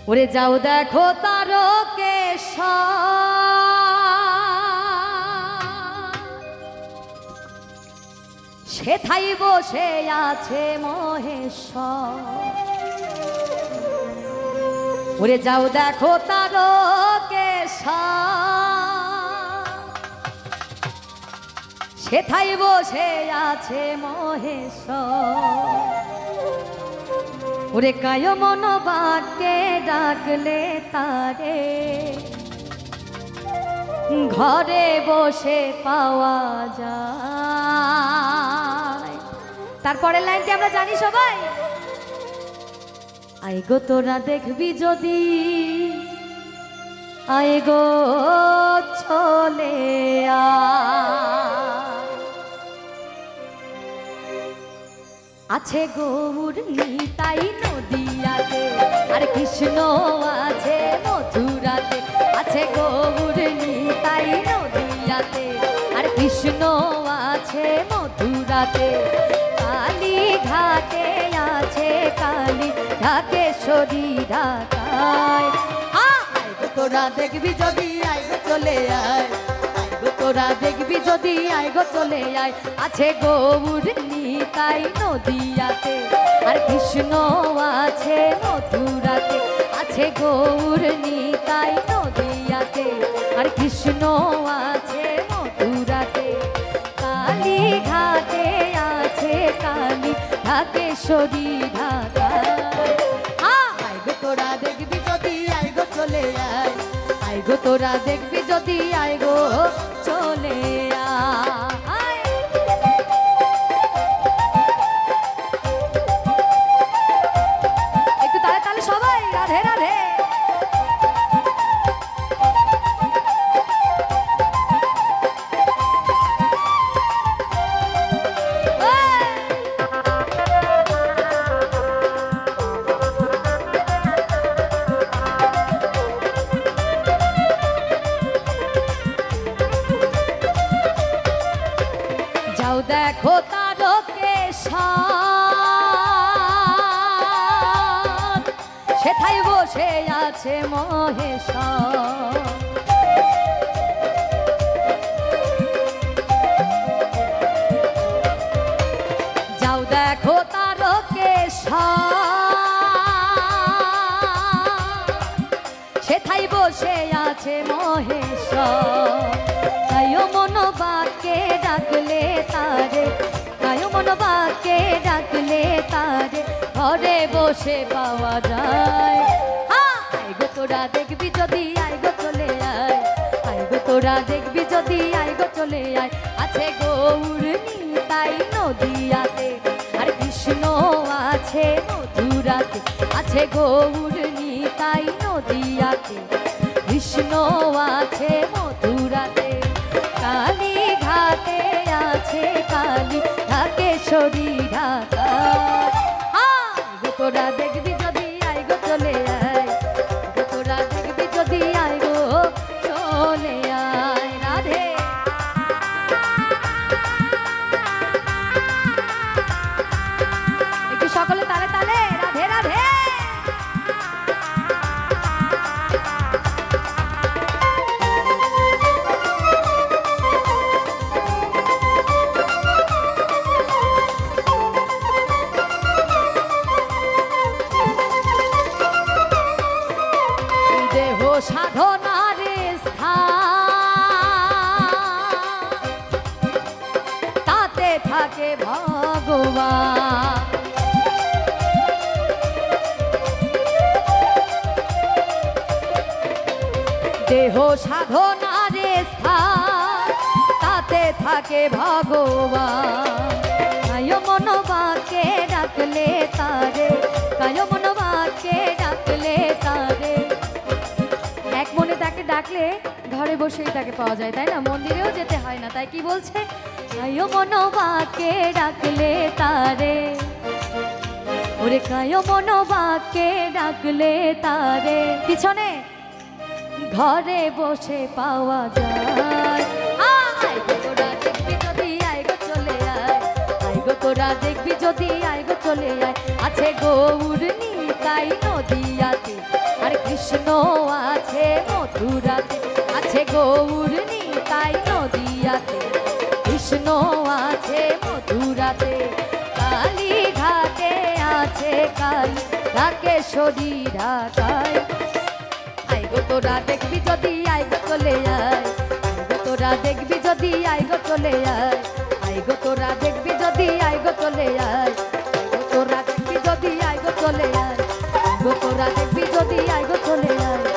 ওরে যাও দেখো তারকেশ সেথাই বসে আছে মহেশ্বর। ওরে যাও দেখো তারকেশ সেথাই বসে আছে মহেশ্বর। ওরে কায় মন বাক্যে ডাকলে তারে ঘরে বসে পাওয়া যায়। তারপরের লাইনটি আমরা জানি সবাই, আই গো তোরা দেখবি যদি, আই গো চলে আছে গৌর নিতাই নদিয়াতে, আর কৃষ্ণ আছে মথুরাতে। আছে গৌর নিতাই নদিয়াতে, আর কৃষ্ণ আছে মথুরাতে। কালী ঘাটে আছে কালী ঢাকেশ্বরী ঢাকায়। তোরা দেখবি যদি আই গো চলে আয়, তোরা দেখবি যদি আই গো চলে আয়। আছে গৌর নিতাই নদিয়াতে, আর কৃষ্ণ আছে মথুরাতে। আছে গৌর নিতাই নদিয়াতে, আর কৃষ্ণ আছে মথুরাতে। কালী ঘাটে আছে কালী ঢাকেশ্বরী ঢাকায়। আই গো তোরা দেখবি যদি আই গো চলে আয়, আই গো তোরা দেখবি যদি আই গো চলে আয়। একটু তালে তালে সবাই রাধে রাধে। যাও দেখো তারকেশ সেথাই বসে আছে মহেশ্বর। যাও দেখো তারকেশ সেথাই বসে আছে মহেশ্বর। কায় মন বাক্যে ডাকলে তারে, কায় মন বাক্যে ডাকলে তারে ঘরে বসে পাওয়া যায়। আই গো তোরা দেখবি যদি আই গো চলে আয়, আই গো তোরা দেখবি যদি আই গো চলে আয়। আছে গৌর নিতাই নদিয়াতে, আর কৃষ্ণ আছে মথুরাতে। আছে গৌর নিতাই নদিয়াতে, কৃষ্ণ আছে মথুরাতে। কালী ঘাটে আছে কালী ঢাকেশ্বরী ঢাকায়। তোরা দেখবি যদি আই গো চলে আয়, তোরা দেখবি যদি আই গো চলে আয়। রাধে একটু সকলে তালে তালে রাধে রাধে। সাধনার স্থান তাতে থাকে ভগবান। দেহ সাধনার স্থান তাতে থাকে ভগবান। কায় মন বাক্যে ডাকলে তারে, কায় মন বাক্যে ডাকলে তারে। এক মনে তাকে ডাকলে ঘরে বসেই তাকে পাওয়া যায়, তাই না? মন্দিরেও যেতে হয় না। তাই কি বলছে? কায় মন বাক্যে ডাকলে তারে, ওরে কায় মন বাক্যে ডাকলে তারে পিছনে ঘরে বসে পাওয়া যায়। আই গো তোরা দেখবি যদি আই গো চলে আয়, আই গো তোরা দেখবি যদি আই গো চলে আয়। আছে গৌর নিতাই নদিয়াতে, আর গৌরনী তাই নদিয়াতে, কৃষ্ণ আছে মথুরাতে, কালী ঘাটে আছে কালী, ঢাকেশ্বরী ঢাকায়। আইগো তোরা দেখবি যদি আইগো চলে আয়, আইগো তোরা দেখবি যদি আইগো চলে আয়, আইগো তোরা দেখবি যদি আইগো চলে আয়, আইগো তোরা দেখবি যদি আইগো চলে আয়, আইগো তোরা দেখবি যদি আইগো চলে আয়।